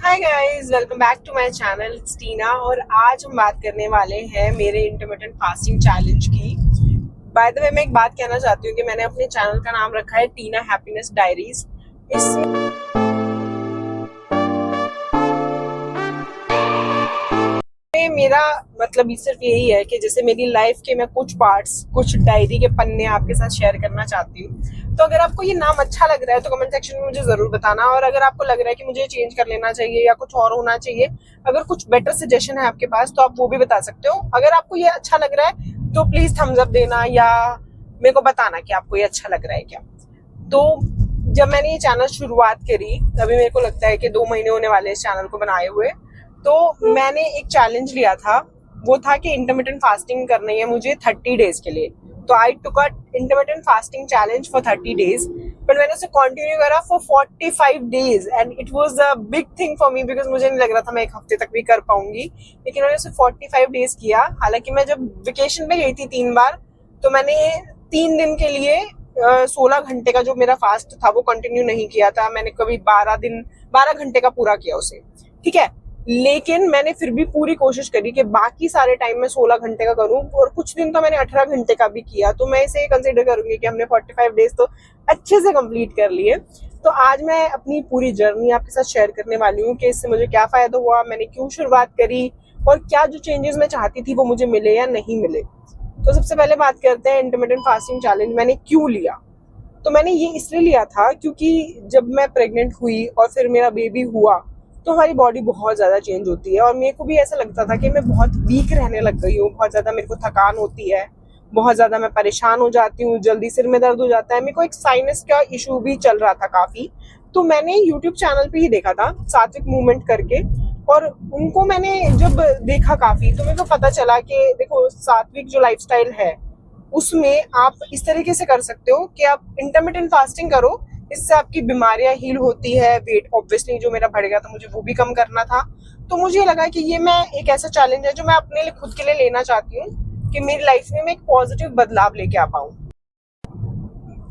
Hi guys, welcome back to my channel. It's Tina और आज हम बात करने वाले हैं मेरे इंटरमिटेंट फास्टिंग चैलेंज की। बाय द वे मैं एक बात कहना चाहती हूँ कि मैंने अपने चैनल का नाम रखा है टीना हैप्पीनेस डायरीज। इसमें मेरा मतलब ये सिर्फ यही है कि जैसे मेरी लाइफ के मैं कुछ पार्ट्स, कुछ डायरी के पन्ने आपके साथ शेयर करना चाहती हूँ। तो अगर आपको ये नाम अच्छा लग रहा है तो कमेंट सेक्शन में मुझे जरूर बताना, और अगर आपको लग रहा है कि मुझे चेंज कर लेना चाहिए या कुछ और होना चाहिए, अगर कुछ बेटर सजेशन है आपके पास तो आप वो भी बता सकते हो। अगर आपको ये अच्छा लग रहा है तो प्लीज थम्स अप देना या मेरे को बताना कि आपको ये अच्छा लग रहा है क्या। तो जब मैंने ये चैनल शुरुआत करी तभी मेरे को लगता है कि 2 महीने होने वाले इस चैनल को बनाए हुए। तो मैंने एक चैलेंज लिया था, वो था कि इंटरमिटेंट फास्टिंग करनी है मुझे 30 डेज के लिए। तो I took a intermittent fasting challenge for 30 days, but मैंने उसे कंटिन्यू करा for 45 days and it was a big thing for me because मुझे नहीं लग रहा था मैं एक हफ्ते तक भी कर पाऊंगी। लेकिन मैंने उसे 45 डेज किया। हालांकि मैं जब वेकेशन पे गई थी 3 बार, तो मैंने 3 दिन के लिए 16 घंटे का जो मेरा फास्ट था वो कंटिन्यू नहीं किया था। मैंने कभी 12 घंटे का पूरा किया उसे, ठीक है। लेकिन मैंने फिर भी पूरी कोशिश करी कि बाकी सारे टाइम में 16 घंटे का करूं, और कुछ दिन तो मैंने 18 घंटे का भी किया। तो मैं इसे कंसिडर करूंगी कि हमने 45 डेज तो अच्छे से कंप्लीट कर लिए। तो आज मैं अपनी पूरी जर्नी आपके साथ शेयर करने वाली हूँ कि इससे मुझे क्या फायदा हुआ, मैंने क्यों शुरुआत करी, और क्या जो चेंजेस मैं चाहती थी वो मुझे मिले या नहीं मिले। तो सबसे पहले बात करते हैं इंटरमिटेंट फास्टिंग चैलेंज मैंने क्यों लिया। तो मैंने ये इसलिए लिया था क्योंकि जब मैं प्रेग्नेंट हुई और फिर मेरा बेबी हुआ तो हमारी बॉडी बहुत ज़्यादा चेंज होती है, और मेरे को भी ऐसा लगता था कि मैं बहुत वीक रहने लग गई हूँ। बहुत ज़्यादा मेरे को थकान होती है, बहुत ज़्यादा मैं परेशान हो जाती हूँ, जल्दी सिर में दर्द हो जाता है। मेरे को एक साइनस का इशू भी चल रहा था काफ़ी। तो मैंने यूट्यूब चैनल पे ही देखा था सात्विक मूवमेंट करके, और उनको मैंने जब देखा काफ़ी तो मेरे को पता चला कि देखो सात्विक जो लाइफस्टाइल है उसमें आप इस तरीके से कर सकते हो कि आप इंटरमिटेंट फास्टिंग करो। इससे आपकी बीमारियां हील होती है। वेट ऑब्वियसली जो मेरा बढ़ गया था मुझे वो भी कम करना था। तो मुझे लगा कि ये मैं एक ऐसा चैलेंज है जो मैं अपने लिए खुद के लिए लेना चाहती हूँ कि मेरी लाइफ में मैं एक पॉजिटिव बदलाव लेके आ पाऊँ।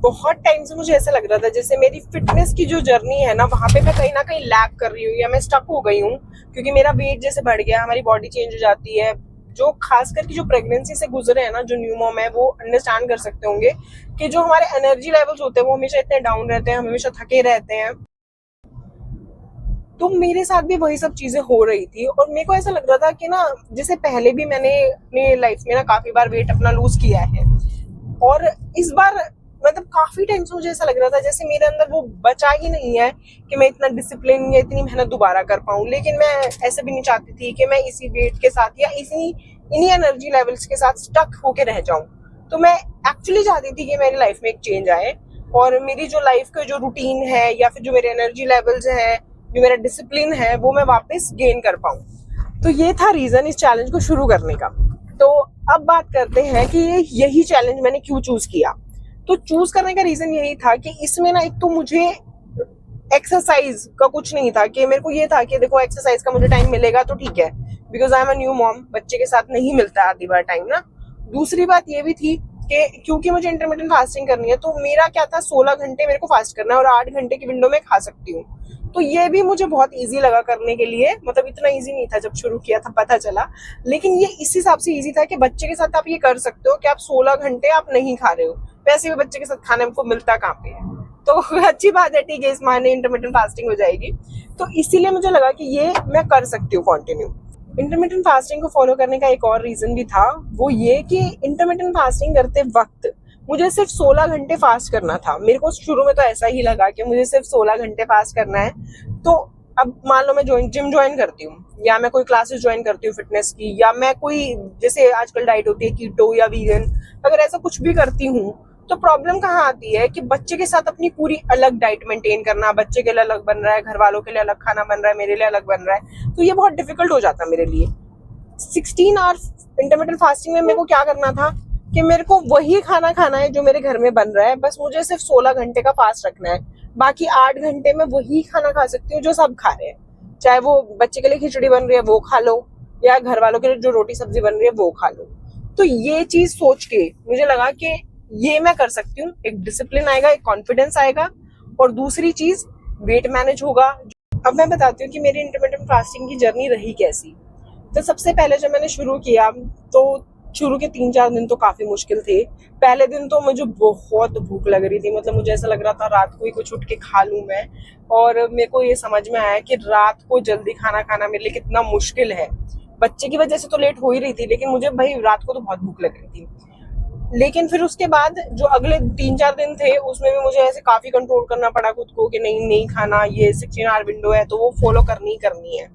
बहुत टाइम से मुझे ऐसा लग रहा था जैसे मेरी फिटनेस की जो जर्नी है ना वहां पे मैं कहीं ना कहीं लैग कर रही हूँ या मैं स्टक हो गई हूँ, क्योंकि मेरा वेट जैसे बढ़ गया, हमारी बॉडी चेंज हो जाती है। जो खास करके जो प्रेगनेंसी से गुजरे हैं ना, जो न्यू मॉम है, वो अंडरस्टैंड कर सकते होंगे कि जो हमारे एनर्जी लेवल्स होते हैं वो हमेशा इतने डाउन रहते हैं, हम हमेशा थके रहते हैं। तो मेरे साथ भी वही सब चीजें हो रही थी, और मेरे को ऐसा लग रहा था कि ना जैसे पहले भी मैंने अपनी लाइफ में ना काफी बार वेट अपना लूज किया है, और इस बार मतलब काफी टाइम से मुझे ऐसा लग रहा था जैसे मेरे अंदर वो बचा ही नहीं है कि मैं इतना डिसिप्लिन या इतनी मेहनत दोबारा कर पाऊं। लेकिन मैं ऐसे भी नहीं चाहती थी कि मैं इसी वेट के साथ या इन्हीं एनर्जी लेवल्स के साथ स्टक होके रह जाऊं। तो मैं एक्चुअली चाहती थी कि मेरी लाइफ में एक चेंज आए, और मेरी जो लाइफ का जो रूटीन है या फिर जो मेरे एनर्जी लेवल्स है, जो मेरा डिसिप्लिन है, वो मैं वापस गेन कर पाऊं। तो ये था रीजन इस चैलेंज को शुरू करने का। तो अब बात करते हैं कि यही चैलेंज मैंने क्यों चूज किया। तो चूज करने का रीजन यही था कि इसमें ना एक तो मुझे एक्सरसाइज का कुछ नहीं था कि मेरे को ये था कि देखो एक्सरसाइज का मुझे टाइम मिलेगा तो ठीक है, because I am a new mom, बच्चे के साथ नहीं मिलता आधी बार टाइम ना। दूसरी बात ये भी थी कि क्योंकि मुझे इंटरमिटेंट फास्टिंग करनी है तो मेरा क्या था, 16 घंटे मेरे को फास्ट करना है और 8 घंटे की विंडो में खा सकती हूँ। तो ये भी मुझे बहुत इजी लगा करने के लिए, मतलब इतना इजी नहीं था जब शुरू किया था पता चला, लेकिन ये इस हिसाब से इजी था कि बच्चे के साथ आप ये कर सकते हो कि आप 16 घंटे आप नहीं खा रहे हो। वैसे भी बच्चे के साथ खाने को मिलता कहाँ पे है, तो अच्छी बात है, ठीक है, इस महीने इंटरमिटेंट फास्टिंग हो जाएगी। तो इसीलिए मुझे लगा कि ये मैं कर सकती हूँ कंटिन्यू। इंटरमिटेंट फास्टिंग को फॉलो करने का एक और रीजन भी था, वो ये कि इंटरमिटेंट फास्टिंग करते वक्त मुझे सिर्फ 16 घंटे फास्ट करना था। मेरे को शुरू में तो ऐसा ही लगा कि मुझे सिर्फ 16 घंटे फास्ट करना है। तो अब मान लो मैं जिम ज्वाइन करती हूँ, या मैं कोई क्लासेस ज्वाइन करती हूँ फिटनेस की, या मैं कोई जैसे आजकल डाइट होती है कीटो या वीगन, अगर ऐसा कुछ भी करती हूँ, तो प्रॉब्लम कहाँ आती है कि बच्चे के साथ अपनी पूरी अलग डाइट मेंटेन करना, बच्चे के लिए अलग बन रहा है, घर वालों के लिए अलग खाना बन रहा है, मेरे लिए अलग बन रहा है, तो ये बहुत डिफिकल्ट हो जाता है मेरे लिए। 16 आवर्स इंटरमिटेंट फास्टिंग में मेरे को क्या करना था कि मेरे को वही खाना खाना है जो मेरे घर में बन रहा है, बस मुझे सिर्फ 16 घंटे का फास्ट रखना है। बाकी 8 घंटे में वही खाना खा सकती हूँ जो सब खा रहे हैं, चाहे वो बच्चे के लिए खिचड़ी बन रही है वो खा लो, या घर वालों के लिए जो रोटी सब्जी बन रही है वो खा लो। तो ये चीज सोच के मुझे लगा कि ये मैं कर सकती हूँ, एक डिसिप्लिन आएगा, एक कॉन्फिडेंस आएगा, और दूसरी चीज वेट मैनेज होगा। अब मैं बताती हूँ कि मेरी इंटरमिटेंट फास्टिंग की जर्नी रही कैसी। तो सबसे पहले जब मैंने शुरू किया तो शुरू के 3-4 दिन तो काफी मुश्किल थे। पहले दिन तो मुझे बहुत भूख लग रही थी, मतलब मुझे ऐसा लग रहा था रात को ही कुछ उठ के खा लूं मैं। और मेरे को ये समझ में आया कि रात को जल्दी खाना खाना मेरे लिए कितना मुश्किल है। बच्चे की वजह से तो लेट हो ही रही थी, लेकिन मुझे भाई रात को तो बहुत भूख लग रही थी। लेकिन फिर उसके बाद जो अगले 3-4 दिन थे उसमें भी मुझे ऐसे काफी कंट्रोल करना पड़ा खुद को कि नहीं नहीं खाना, ये 16 आवर विंडो है तो वो फॉलो करनी ही करनी है।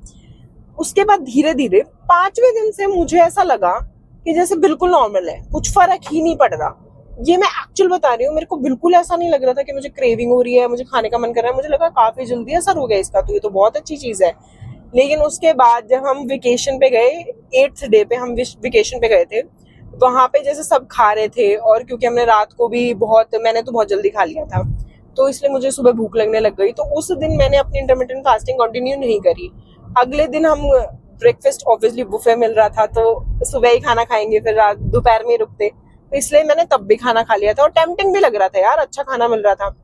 उसके बाद धीरे धीरे 5वें दिन से मुझे ऐसा लगा कि जैसे बिल्कुल नॉर्मल है, कुछ फर्क ही नहीं पड़ रहा। ये मैं एक्चुअल बता रही हूँ, मेरे को बिल्कुल ऐसा नहीं लग रहा था कि मुझे क्रेविंग हो रही है, मुझे खाने का मन कर रहा है। मुझे लगा काफी जल्दी असर हो गया इसका, तो ये तो बहुत अच्छी चीज है। लेकिन उसके बाद जब हम वेकेशन पे गए, 8th डे पे हम वेकेशन पे गए थे, वहां पे जैसे सब खा रहे थे और क्योंकि हमने रात को भी मैंने तो बहुत जल्दी खा लिया था, तो इसलिए मुझे सुबह भूख लगने लग गई। तो उस दिन मैंने अपनी इंटरमिटेंट फास्टिंग कंटिन्यू नहीं करी। अगले दिन हम ब्रेकफास्ट ऑब्वियसली बुफे मिल रहा था तो सुबह ही खाना खाएंगे, फिर रात दोपहर में रुकते, तो इसलिए मैंने तब भी खाना खा लिया था। और टेम्पटिंग भी लग रहा था यार, अच्छा खाना मिल रहा था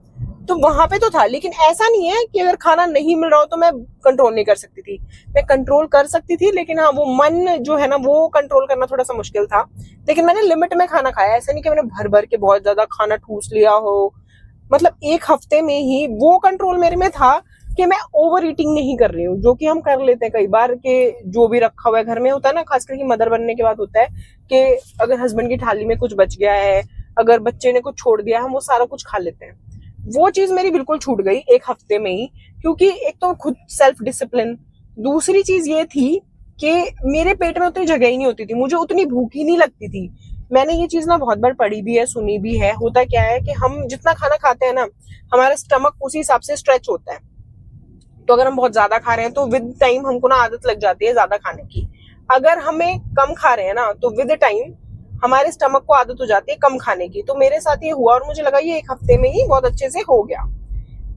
तो वहां पे तो था। लेकिन ऐसा नहीं है कि अगर खाना नहीं मिल रहा हो तो मैं कंट्रोल नहीं कर सकती थी, मैं कंट्रोल कर सकती थी। लेकिन हाँ, वो मन जो है ना वो कंट्रोल करना थोड़ा सा मुश्किल था। लेकिन मैंने लिमिट में खाना खाया, ऐसा नहीं कि मैंने भर भर के बहुत ज्यादा खाना ठूस लिया हो। मतलब एक हफ्ते में ही वो कंट्रोल मेरे में था कि मैं ओवर ईटिंग नहीं कर रही हूँ, जो कि हम कर लेते हैं कई बार कि जो भी रखा हुआ है घर में होता है ना, खास करके मदर बनने के बाद होता है कि अगर हस्बैंड की थाली में कुछ बच गया है, अगर बच्चे ने कुछ छोड़ दिया, हम वो सारा कुछ खा लेते हैं। वो चीज मेरी बिल्कुल छूट गई एक हफ्ते में ही, क्योंकि एक तो खुद सेल्फ डिसिप्लिन, दूसरी चीज ये थी कि मेरे पेट में उतनी जगह ही नहीं होती थी, मुझे उतनी भूख ही नहीं लगती थी। मैंने ये चीज ना बहुत बार पढ़ी भी है, सुनी भी है। होता क्या है कि हम जितना खाना खाते हैं ना, हमारा स्टमक उसी हिसाब से स्ट्रेच होता है। तो अगर हम बहुत ज्यादा खा रहे हैं तो विद टाइम हमको ना आदत लग जाती है ज्यादा खाने की। अगर हमें कम खा रहे हैं ना तो विद टाइम हमारे स्टमक को आदत हो जाती है कम खाने की। तो मेरे साथ ये हुआ और मुझे लगा ये एक हफ्ते में ही बहुत अच्छे से हो गया।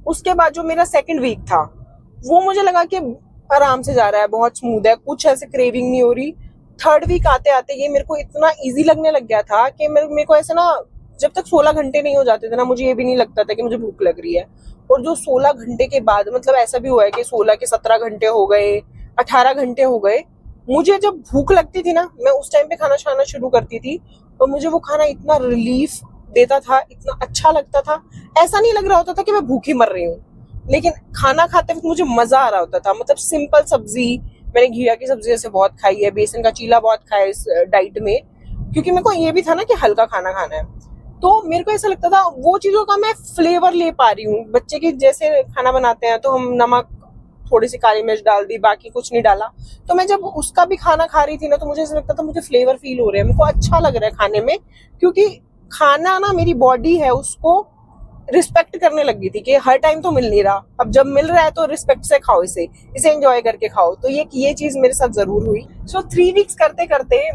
उसके बाद जो मेरा सेकंड वीक था वो मुझे लगा कि आराम से जा रहा है, बहुत स्मूथ है, कुछ ऐसे क्रेविंग नहीं हो रही। थर्ड वीक आते आते ये मेरे को इतना इजी लगने लग गया था कि मेरे को ऐसे ना, जब तक 16 घंटे नहीं हो जाते थे ना, मुझे ये भी नहीं लगता था कि मुझे भूख लग रही है। और जो 16 घंटे के बाद, मतलब ऐसा भी हुआ है कि 16 के 17 घंटे हो गए, 18 घंटे हो गए, मुझे जब भूख लगती थी ना, मैं उस टाइम पे खाना खाना शुरू करती थी और मुझे वो खाना इतना रिलीफ देता था, इतना अच्छा लगता था। ऐसा नहीं लग रहा होता था कि मैं भूखी मर रही हूँ, लेकिन खाना खाते वक्त मुझे मजा आ रहा होता था। मतलब सिंपल सब्जी, मैंने घिया की सब्जी जैसे बहुत खाई है, बेसन का चीला बहुत खाया इस डाइट में, क्योंकि मेरे को ये भी था ना कि हल्का खाना खाना है। तो मेरे को ऐसा लगता था वो चीजों का मैं फ्लेवर ले पा रही हूँ। बच्चे की जैसे खाना बनाते हैं तो हम नमक, थोड़ी सी काली मिर्च डाल दी, बाकी कुछ नहीं डाला। तो मैं जब उसका भी खाना खा रही थी ना तो मुझे ऐसा लगता था मुझे फ्लेवर फील हो रहा है, मेरे को अच्छा लग रहा है खाने में। क्योंकि खाना ना मेरी बॉडी है उसको रिस्पेक्ट करने लगी थी कि हर टाइम तो मिल नहीं रहा, अब जब मिल रहा है तो रिस्पेक्ट से खाओ, इसे एंजॉय करके खाओ। तो ये चीज मेरे साथ जरूर हुई। सो 3 वीक्स करते करते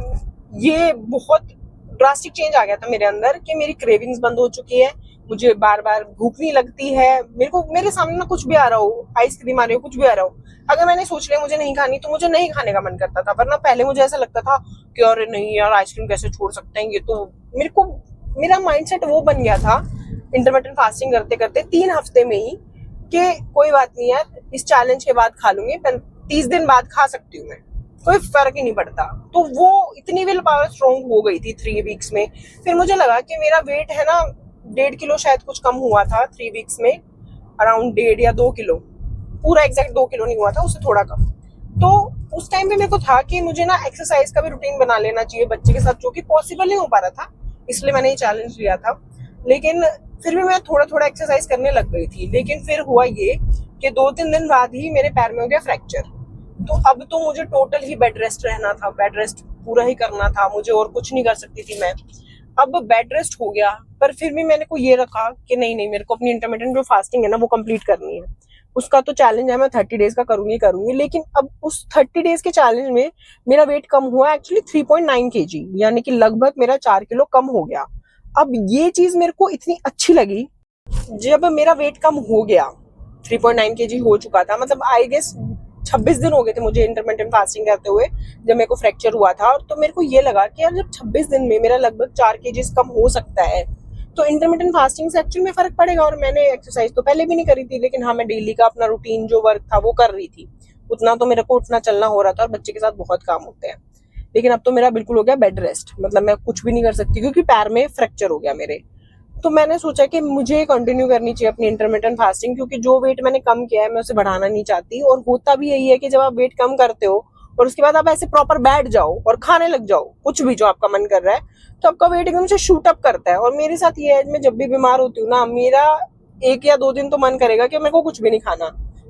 ये बहुत ड्रास्टिक चेंज आ गया था मेरे अंदर कि मेरी क्रेविंग्स बंद हो चुकी है, मुझे बार बार भूख नहीं लगती है। मेरे सामने ना कुछ भी आ रहा हो, आइसक्रीम आ रही हो, कुछ भी आ रहा हो, अगर मैंने सोच लिया मुझे नहीं खानी तो मुझे नहीं खाने का मन करता था। वरना पहले मुझे ऐसा लगता था कि अरे नहीं यार, आइसक्रीम कैसे छोड़ सकते हैं, ये तो मेरा माइंडसेट वो बन गया था इंटरमिटेंट फास्टिंग करते करते 3 हफ्ते में ही कि कोई बात नहीं यार, इस चैलेंज के बाद खा लूंगी, 30 दिन बाद खा सकती हूँ मैं, कोई फर्क ही नहीं पड़ता। तो वो इतनी विल पावर स्ट्रॉन्ग हो गई थी 3 वीक्स में। फिर मुझे लगा कि मेरा वेट है ना 1.5 किलो शायद कुछ कम हुआ था 3 वीक्स में, अराउंड 1.5 या 2 किलो, पूरा एग्जैक्ट 2 किलो नहीं हुआ था, उससे थोड़ा कम। तो उस टाइम पे मेरे को था कि मुझे ना एक्सरसाइज का भी रूटीन बना लेना चाहिए बच्चे के साथ, जो कि पॉसिबल नहीं हो पा रहा था, इसलिए मैंने ये चैलेंज लिया था। लेकिन फिर भी मैं थोड़ा थोड़ा एक्सरसाइज करने लग गई थी। लेकिन फिर हुआ ये कि 2-3 दिन बाद ही मेरे पैर में हो गया फ्रैक्चर। तो अब तो मुझे टोटल ही बेड रेस्ट रहना था, बेड रेस्ट पूरा ही करना था मुझे, और कुछ नहीं कर सकती थी मैं। अब बेड रेस्ट हो गया, पर फिर भी मैंने को ये रखा कि नहीं नहीं, मेरे को अपनी इंटरमिटेंट जो फास्टिंग है ना वो कंप्लीट करनी है। उसका तो चैलेंज है, मैं 30 डेज का करूंगी। लेकिन अब उस 30 डेज के चैलेंज में मेरा वेट कम हुआ एक्चुअली 3.9 kg, यानी कि लगभग मेरा 4 किलो कम हो गया। अब ये चीज मेरे को इतनी अच्छी लगी जब मेरा वेट कम हो गया, 3.9 kg हो चुका था। मतलब आई गेस 26 दिन हो गए थे मुझे इंटरमिटेंट फास्टिंग करते हुए जब मेरे को फ्रैक्चर हुआ था। तो मेरे को ये लगा कि यार जब 26 दिन में मेरा लगभग 4 kg कम हो सकता है तो इंटरमिटेंट फास्टिंग से एक्चुअली में फर्क पड़ेगा। और मैंने एक्सरसाइज तो पहले भी नहीं करी थी, लेकिन हाँ मैं डेली का अपना रूटीन जो वर्क था वो कर रही थी। उतना तो मेरे को उठना चलना हो रहा था, और बच्चे के साथ बहुत काम होते हैं। लेकिन अब तो मेरा बिल्कुल हो गया बेड रेस्ट, मतलब मैं कुछ भी नहीं कर सकती क्योंकि पैर में फ्रैक्चर हो गया मेरे। तो मैंने सोचा कि मुझे कंटिन्यू करनी चाहिए अपनी इंटरमिटेंट फास्टिंग, क्योंकि जो वेट मैंने कम किया है मैं उसे बढ़ाना नहीं चाहती। और होता भी यही है कि जब आप वेट कम करते हो और उसके बाद आप ऐसे प्रॉपर बैठ जाओ और खाने लग जाओ कुछ भी जो आपका मन कर रहा है, तो आपका वेट एकदम से शूट अप करता है। और मेरे साथ ये है, मैं जब भी बीमार होती हूँ ना, मेरा 1 या 2 दिन तो मन करेगा कि मेरे को कुछ भी नहीं खाना,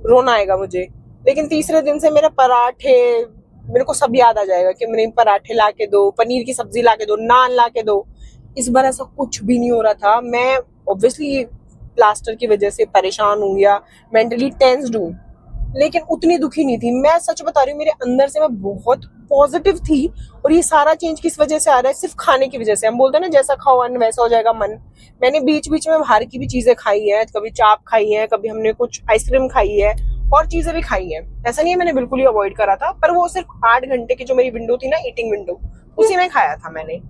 रोना आएगा मुझे। लेकिन तीसरे दिन से मेरे पराठे, मेरे को सब याद आ जाएगा कि मेरे पराठे ला के दो, पनीर की सब्जी ला के दो, नान ला के दो। इस बार ऐसा कुछ भी नहीं हो रहा था। मैं ऑब्वियसली प्लास्टर की वजह से परेशान हूँ या मेंटली टेंस्ड हूँ, लेकिन उतनी दुखी नहीं थी। मैं सच बता रही हूँ, मेरे अंदर से मैं बहुत पॉजिटिव थी। और ये सारा चेंज किस वजह से आ रहा है? सिर्फ खाने की वजह से। हम बोलते हैं ना, जैसा खाओ अन्न वैसा हो जाएगा मन। मैंने बीच बीच में बाहर की भी चीजें खाई है, कभी चाप खाई है, कभी हमने कुछ आइसक्रीम खाई है, और चीजें भी खाई है। ऐसा नहीं है मैंने बिल्कुल ही अवॉइड करा था, पर वो सिर्फ 8 घंटे की जो मेरी विंडो थी ना, ईटिंग विंडो, उसी में खाया था मैंने।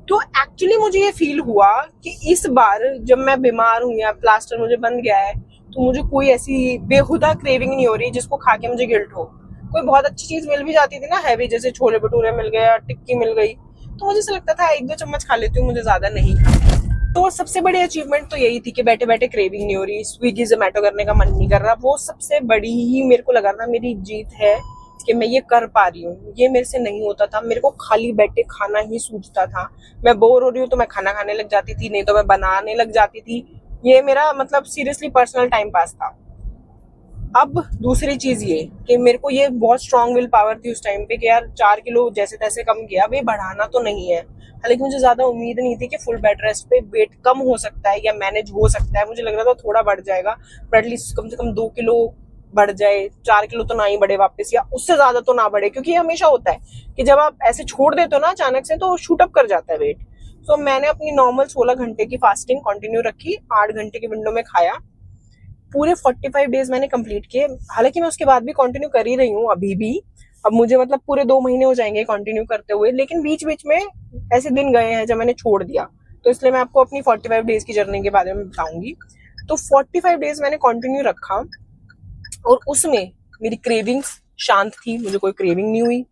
तो एक्चुअली मुझे ये फील हुआ कि इस बार जब मैं बीमार हूँ या प्लास्टर मुझे बन गया है, तो मुझे कोई ऐसी बेहुदा क्रेविंग नहीं हो रही जिसको खा के मुझे गिल्ट हो। कोई बहुत अच्छी चीज मिल भी जाती थी ना हैवी, जैसे छोले भटूरे मिल गए, टिक्की मिल गई, तो मुझे ऐसा लगता था 1-2 चम्मच खा लेती हूँ, मुझे ज्यादा नहीं। तो सबसे बड़ी अचीवमेंट तो यही थी कि बैठे बैठे क्रेविंग नहीं हो रही, स्विगी जोमेटो करने का मन नहीं कर रहा। वो सबसे बड़ी ही मेरे को लगा था मेरी जीत है कि मैं ये कर पा रही हूँ। ये मेरे से नहीं होता था, मेरे को खाली बैठे खाना ही सूझता था। मैं बोर हो रही हूँ तो मैं खाना खाने लग जाती थी, नहीं तो मैं बनाने लग जाती थी। ये मेरा मतलब सीरियसली पर्सनल टाइम पास था। अब दूसरी चीज ये कि मेरे को ये बहुत स्ट्रांग विल पावर थी उस टाइम पे कि यार 4 किलो जैसे तैसे कम किया, अब ये बढ़ाना तो नहीं है। हालांकि मुझे ज्यादा उम्मीद नहीं थी कि फुल बेड रेस्ट पे वेट कम हो सकता है या मैनेज हो सकता है। मुझे लग रहा था थोड़ा बढ़ जाएगा, पर एटलीस्ट कम से कम 2 किलो बढ़ जाए, 4 किलो तो ना ही बढ़े वापस, या उससे ज्यादा तो ना बढ़े। क्योंकि ये हमेशा होता है कि जब आप ऐसे छोड़ देते हो ना अचानक से, तो शूट अप कर जाता है वेट। तो मैंने अपनी नॉर्मल 16 घंटे की फास्टिंग कंटिन्यू रखी, 8 घंटे की विंडो में खाया। पूरे 45 डेज मैंने कंप्लीट किए। हालांकि मैं उसके बाद भी कंटिन्यू कर ही रही हूँ अभी भी। अब मुझे मतलब पूरे 2 महीने हो जाएंगे कंटिन्यू करते हुए, लेकिन बीच बीच में ऐसे दिन गए हैं जब मैंने छोड़ दिया। तो इसलिए मैं आपको अपनी 45 डेज की जर्नी के बारे में बताऊंगी। तो 45 डेज मैंने कंटिन्यू रखा, और उसमें मेरी क्रेविंग्स शांत थी, मुझे कोई क्रेविंग नहीं हुई।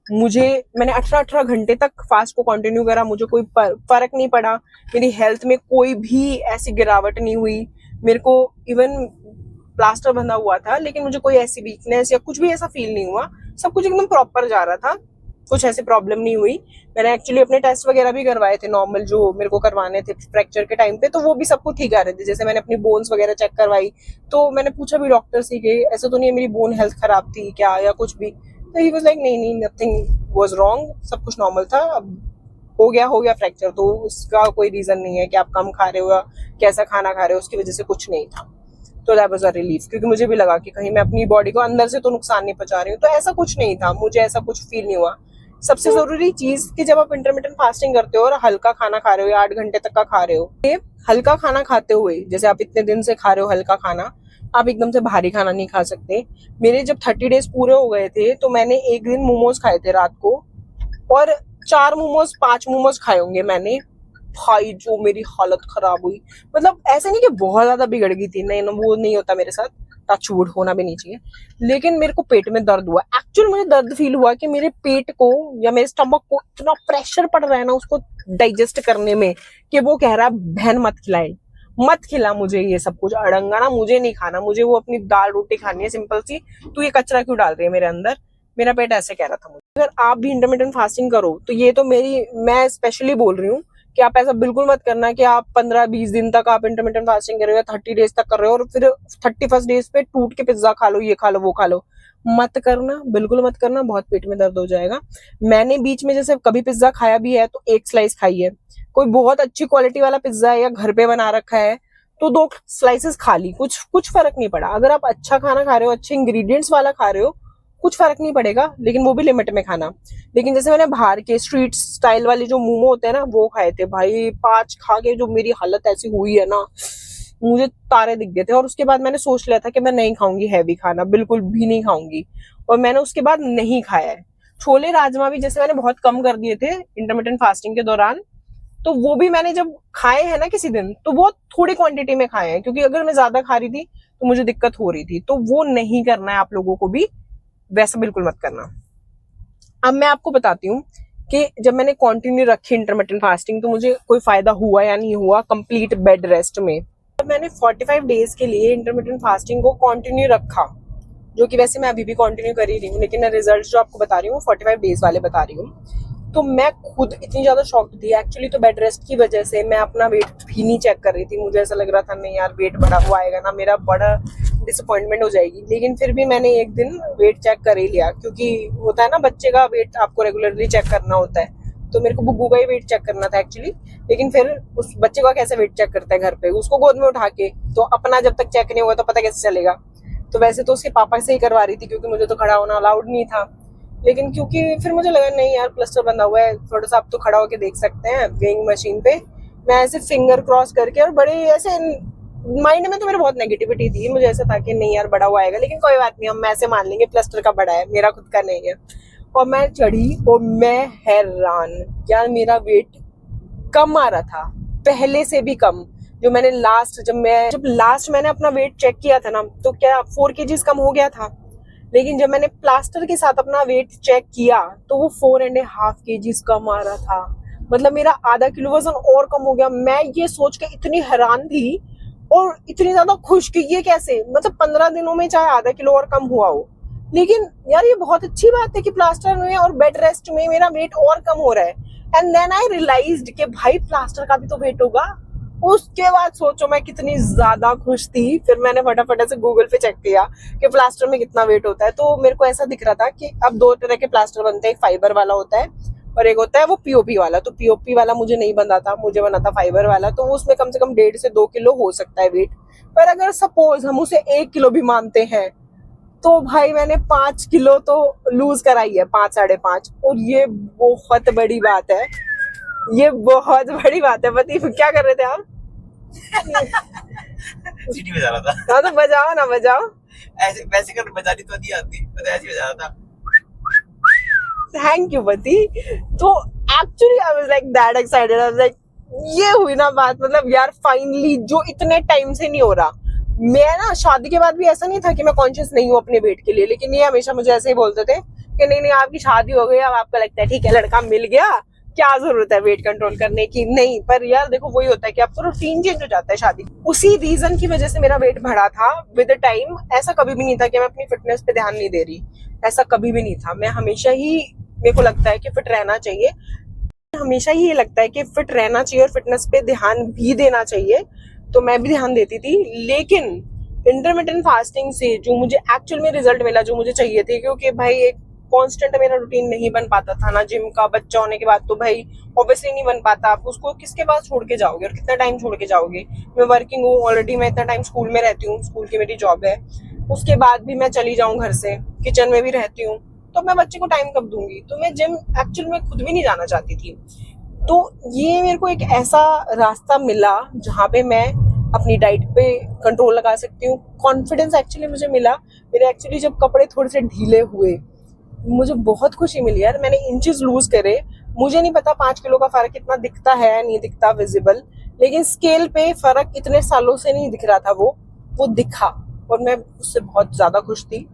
मैंने 18-18 घंटे तक फास्ट को कंटिन्यू करा, मुझे कोई फर्क नहीं पड़ा। मेरी हेल्थ में कोई भी ऐसी गिरावट नहीं हुई। मेरे को इवन प्लास्टर बंधा हुआ था, लेकिन मुझे कोई ऐसी वीकनेस या कुछ भी ऐसा फील नहीं हुआ। सब कुछ एकदम प्रॉपर जा रहा था, कुछ ऐसी प्रॉब्लम नहीं हुई। मैंने एक्चुअली अपने टेस्ट वगैरह भी करवाए थे नॉर्मल, जो मेरे को करवाने थे फ्रैक्चर के टाइम पे, तो वो भी सब कुछ ठीक आ रहे थे। जैसे मैंने अपनी बोन्स वगैरह चेक करवाई, तो मैंने पूछा भी डॉक्टर से कि ऐसा तो नहीं है मेरी बोन हेल्थ खराब थी क्या या कुछ भी। तो ही वाज लाइक नहीं नहीं, नथिंग वाज रॉन्ग, सब कुछ नॉर्मल था। अब हो गया फ्रैक्चर, तो उसका कोई रीजन नहीं है कि आप कम खा रहे हो या कैसा खाना खा रहे हो, उसकी वजह से कुछ नहीं था। तो दैट वाज अ रिलीफ, क्योंकि मुझे भी लगा कि कहीं मैं अपनी बॉडी को अंदर से तो नुकसान नहीं पहुंचा रही हूँ। तो ऐसा कुछ नहीं था, मुझे ऐसा कुछ फील नहीं हुआ। सबसे जरूरी चीज कि जब आप इंटरमिटेंट फास्टिंग करते हो और हल्का खाना खा रहे हो या 8 घंटे तक का खा रहे हो, ये हल्का खाना खाते हुए, जैसे आप इतने दिन से खा रहे हो हल्का खाना, आप एकदम से भारी खाना नहीं खा सकते। मेरे जब 30 डेज पूरे हो गए थे, तो मैंने एक दिन मोमोज खाए थे रात को, और 4 मोमोज 5 मोमोज खाए होंगे मैंने। भाई जो मेरी हालत खराब हुई, मतलब ऐसा नहीं कि बहुत ज्यादा बिगड़ गई थी, नहीं, वो नहीं होता मेरे साथ, टचवुड होना भी नहीं चाहिए। लेकिन मेरे को पेट में दर्द हुआ, एक्चुअल मुझे दर्द फील हुआ कि मेरे पेट को या मेरे स्टमक को इतना प्रेशर पड़ रहा है ना उसको डाइजेस्ट करने में, कि वो कह रहा है बहन मत खिलाए, मत खिला मुझे ये सब कुछ अड़ंगा ना, मुझे नहीं खाना, मुझे वो अपनी दाल रोटी खानी है सिंपल सी, तू ये कचरा क्यों डाल रही है मेरे अंदर। मेरा पेट ऐसे कह रहा था मुझे। अगर आप भी इंटरमिटेंट फास्टिंग करो, तो ये तो मैं स्पेशली बोल रही हूँ कि आप ऐसा बिल्कुल मत करना कि आप 15-20 दिन तक आप इंटरमिटेंट फास्टिंग कर रहे हो या 30 डेज तक कर रहे हो और फिर 31st डेज पे टूट के पिज्जा खा लो, ये खा लो, वो खा लो। मत करना, बिल्कुल मत करना, बहुत पेट में दर्द हो जाएगा। मैंने बीच में जैसे कभी पिज्जा खाया भी है तो 1 स्लाइस खाई है, कोई बहुत अच्छी क्वालिटी वाला पिज्जा है या घर पे बना रखा है तो 2 स्लाइसेस खा ली, कुछ फर्क नहीं पड़ा। अगर आप अच्छा खाना खा रहे हो, अच्छे इंग्रेडिएंट्स वाला खा रहे हो, कुछ फर्क नहीं पड़ेगा, लेकिन वो भी लिमिट में खाना। लेकिन जैसे मैंने बाहर के स्ट्रीट स्टाइल वाले जो मोमो होते हैं ना, वो खाए थे भाई, 5 खा के जो मेरी हालत ऐसी हुई है ना, मुझे तारे दिख गए थे। और उसके बाद मैंने सोच लिया था कि मैं नहीं खाऊंगी हैवी खाना, बिल्कुल भी नहीं खाऊंगी, और मैंने उसके बाद नहीं खाया है। छोले राजमा भी जैसे मैंने बहुत कम कर दिए थे इंटरमिटेंट फास्टिंग के दौरान, तो वो भी मैंने जब खाए हैं ना किसी दिन, तो बहुत थोड़ी क्वांटिटी में खाए हैं, क्योंकि अगर मैं ज्यादा खा रही थी तो मुझे दिक्कत हो रही थी। तो वो नहीं करना है आप लोगों को भी, वैसा बिल्कुल मत करना। अब मैं आपको बताती हूँ कि जब मैंने कंटिन्यू रखी इंटरमिटेंट फास्टिंग तो मुझे कोई फायदा हुआ या नहीं हुआ कंप्लीट बेड रेस्ट में। जब मैंने 45 डेज के लिए इंटरमिटेंट फास्टिंग को कंटिन्यू रखा, जो कि वैसे मैं अभी भी कंटिन्यू कर ही रही हूँ, लेकिन मैं रिजल्ट जो आपको बता रही हूँ 45 डेज वाले बता रही हूँ, तो मैं खुद इतनी ज्यादा शॉक्ड थी एक्चुअली। तो बेड रेस्ट की वजह से मैं अपना वेट भी नहीं चेक कर रही थी, मुझे ऐसा लग रहा था नहीं यार वेट बढ़ा हुआ आएगा ना, मेरा बड़ा डिसअपॉइंटमेंट हो जाएगी। लेकिन फिर भी मैंने एक दिन वेट चेक कर ही लिया, क्योंकि होता है ना बच्चे का वेट आपको रेगुलरली चेक करना होता है, तो मेरे को बुब्बू का ही वेट चेक करना था एक्चुअली। लेकिन फिर उस बच्चे का कैसे वेट चेक करता है घर पे, उसको गोद में उठा के, तो अपना जब तक चेक नहीं होगा तो पता कैसे चलेगा। तो वैसे तो उसके पापा से ही करवा रही थी, क्योंकि मुझे तो खड़ा होना अलाउड नहीं था। लेकिन क्योंकि फिर मुझे लगा नहीं यार प्लास्टर बंधा हुआ है, थोड़ा सा आप तो खड़ा होके देख सकते हैं वेइंग मशीन पे। मैं ऐसे फिंगर क्रॉस करके, और बड़े ऐसे माइंड में तो मेरे बहुत नेगेटिविटी थी, मुझे ऐसा था कि नहीं यार बड़ा हुआ आएगा, लेकिन कोई बात नहीं, हम ऐसे मान लेंगे प्लास्टर का बड़ा है, मेरा खुद का नहीं है। और मैं चढ़ी और मैं हैरान यार, मेरा वेट कम आ रहा था, पहले से भी कम। जो मैंने जब लास्ट मैंने अपना वेट चेक किया था ना, तो क्या 4 kg कम हो गया था। लेकिन जब मैंने प्लास्टर के साथ अपना वेट चेक किया तो वो 4.5 kg कम आ रहा था। मतलब मेरा आधा किलो वजन और कम हो गया। मैं ये सोच के इतनी हैरान थी और इतनी ज्यादा खुश कि ये कैसे, मतलब 15 दिनों में चाहे आधा किलो और कम हुआ हो। लेकिन यार ये बहुत अच्छी बात है कि प्लास्टर में और बेड रेस्ट में मेरा वेट और कम हो रहा है। एंड देन आई रियलाइज्ड कि भाई प्लास्टर का भी तो वेट होगा। उसके बाद सोचो मैं कितनी ज्यादा खुश थी। फिर मैंने फटाफट से गूगल पे चेक किया कि प्लास्टर में कितना वेट होता है, तो मेरे को ऐसा दिख रहा था कि अब 2 तरह के प्लास्टर बनते हैं, एक फाइबर वाला होता है और एक होता है वो पीओपी वाला। तो पीओपी वाला मुझे नहीं बना था, मुझे बना था फाइबर वाला, तो उसमें कम से कम 1.5 से 2 किलो हो सकता है वेट। पर अगर सपोज हम उसे 1 किलो भी मानते हैं तो भाई मैंने 5 किलो तो लूज कराई है, 5 साढ़े 5। और ये बहुत बड़ी बात है, ये बहुत बड़ी बात है। पति क्या कर रहे थे आप? सीटी बजा रहा था। हाँ तो बजाओ ना, बजाओ। ऐसे वैसे कर बजानी तो नहीं आती, मैं ऐसे बजा रहा था। थैंक यू पति। तो actually I was like that excited, I was like ये हुई ना बात, मतलब यार फाइनली जो इतने टाइम से नहीं हो रहा। मैं ना शादी के बाद भी ऐसा नहीं था कि मैं कॉन्शियस नहीं हूँ अपने वेट के लिए, लेकिन ये हमेशा मुझे ऐसे ही बोलते थे कि नहीं नहीं आपकी शादी हो गई, अब आपको लगता है ठीक है लड़का मिल गया, क्या जरूरत है वेट कंट्रोल करने की। नहीं, पर यार देखो वही होता है कि आपका रूटीन चेंज हो जाता है शादी। उसी रीजन की वजह से मेरा वेट बढ़ा था विद टाइम। ऐसा कभी भी नहीं था कि मैं अपनी फिटनेस पे ध्यान नहीं दे रही, ऐसा कभी भी नहीं था। मैं हमेशा ही, मेरे को लगता है कि फिट रहना चाहिए, हमेशा ही ये लगता है कि फिट रहना चाहिए और फिटनेस पे ध्यान भी देना चाहिए, तो मैं भी ध्यान देती थी। लेकिन इंटरमिटेंट फास्टिंग से जो मुझे एक्चुअल में रिजल्ट मिला, जो मुझे चाहिए थे, क्योंकि भाई एक कांस्टेंट मेरा रूटीन नहीं बन पाता था ना, जिम का बच्चा होने के बाद तो भाई ऑब्वियसली नहीं बन पाता। आप उसको किसके पास छोड़ के जाओगे और कितना टाइम छोड़ के जाओगे। मैं वर्किंग हूँ ऑलरेडी, मैं इतना टाइम स्कूल में रहती हूँ, स्कूल की मेरी जॉब है, उसके बाद भी मैं चली जाऊँ घर से, किचन में भी रहती हूँ, तो मैं बच्चे को टाइम कब दूंगी। तो मैं जिम एक्चुअल में खुद भी नहीं जाना चाहती थी। तो ये मेरे को एक ऐसा रास्ता मिला जहाँ पे मैं अपनी डाइट पे कंट्रोल लगा सकती हूँ। कॉन्फिडेंस एक्चुअली मुझे मिला। मेरे एक्चुअली जब कपड़े थोड़े से ढीले हुए, मुझे बहुत खुशी मिली यार, मैंने इंचेस लूज करे। मुझे नहीं पता 5 किलो का फर्क इतना दिखता है नहीं दिखता विजिबल, लेकिन स्केल पे फर्क इतने सालों से नहीं दिख रहा था, वो दिखा और मैं उससे बहुत ज्यादा खुश थी।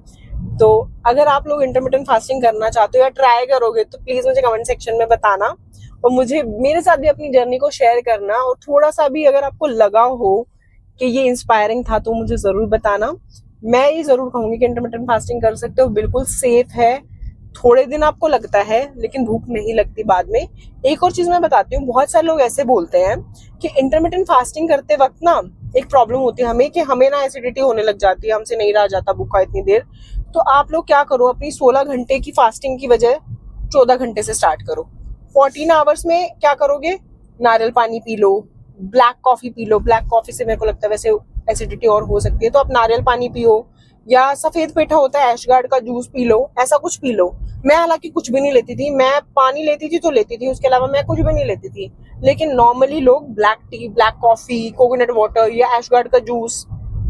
तो अगर आप लोग इंटरमिटेंट फास्टिंग करना चाहते हो या ट्राई करोगे तो प्लीज मुझे कमेंट सेक्शन में बताना और मुझे मेरे साथ भी अपनी जर्नी को शेयर करना। और थोड़ा सा भी अगर आपको लगा हो कि ये इंस्पायरिंग था तो मुझे जरूर बताना। मैं ये जरूर कहूंगी कि इंटरमिटेंट फास्टिंग कर सकते हो, बिल्कुल सेफ है। थोड़े दिन आपको लगता है लेकिन भूख नहीं लगती बाद में। एक और चीज मैं बताती हूँ, बहुत सारे लोग ऐसे बोलते हैं कि इंटरमिटेंट फास्टिंग करते वक्त ना एक प्रॉब्लम होती है हमें, कि हमें ना एसिडिटी होने लग जाती है, हमसे नहीं रहा जाता भूखा इतनी देर। तो आप लोग क्या करो, अपनी 16 घंटे की फास्टिंग की वजह 14 घंटे से स्टार्ट करो। 14 आवर्स में क्या करोगे, नारियल पानी P low, black coffee P low. Black coffee से मेरे को लगता है वैसे एसिडिटी और हो सकती है, तो आप नारियल पानी पियो, या सफेद पेठा होता है ऐशगार्ड का जूस पी लो, ऐसा कुछ पी लो। मैं हालांकि कुछ भी नहीं लेती थी, मैं पानी लेती थी तो लेती थी, उसके अलावा मैं कुछ भी नहीं लेती थी। लेकिन नॉर्मली लोग black T, black coffee, coconut water या ऐशगार्ड का जूस,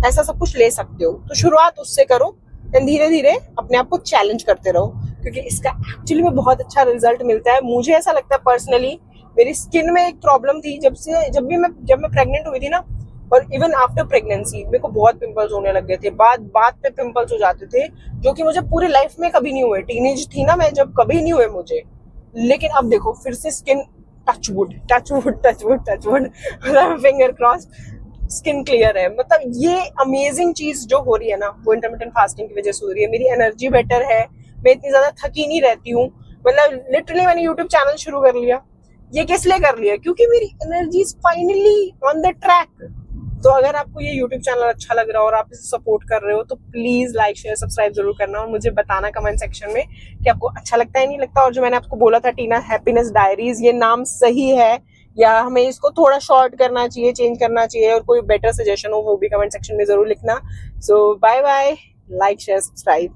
ऐसा सब कुछ ले सकते हो। तो शुरुआत उससे करो एंड धीरे धीरे अपने आप को चैलेंज करते रहो, क्योंकि इसका एक्चुअली में बहुत अच्छा रिजल्ट मिलता है। मुझे ऐसा लगता है पर्सनली, मेरी स्किन में एक प्रॉब्लम थी जब मैं प्रेग्नेंट हुई थी ना, और इवन आफ्टर प्रेगनेंसी मेरे को बहुत पिंपल्स होने लग गए थे, बात पे पिंपल्स हो जाते थे, जो कि मुझे पूरी लाइफ में कभी नहीं हुए। टीनेज थी ना मैं जब, कभी नहीं हुए मुझे। लेकिन अब देखो फिर से स्किन, टचवुड मतलब फिंगर क्रॉस, स्किन क्लियर है। मतलब ये अमेजिंग चीज जो हो रही है ना, वो इंटरमिटेंट फास्टिंग की वजह से हो रही है। मेरी एनर्जी बेटर है, मैं इतनी ज्यादा थकी नहीं रहती हूँ। मतलब लिटरली मैंने यूट्यूब चैनल शुरू कर लिया, ये किस लिए कर लिया, क्योंकि मेरी energy is finally on the track. तो अगर आपको ये यूट्यूब चैनल अच्छा लग रहा है और आप इसे सपोर्ट कर रहे हो, तो प्लीज लाइक शेयर सब्सक्राइब जरूर करना, और मुझे बताना कमेंट सेक्शन में कि आपको अच्छा लगता है नहीं लगता। और जो मैंने आपको बोला था टीना हैप्पीनेस डायरीज, ये नाम सही है या हमें इसको थोड़ा शॉर्ट करना चाहिए, चेंज करना चाहिए, और कोई बेटर सजेशन हो वो भी कमेंट सेक्शन में जरूर लिखना। So bye bye, like share subscribe.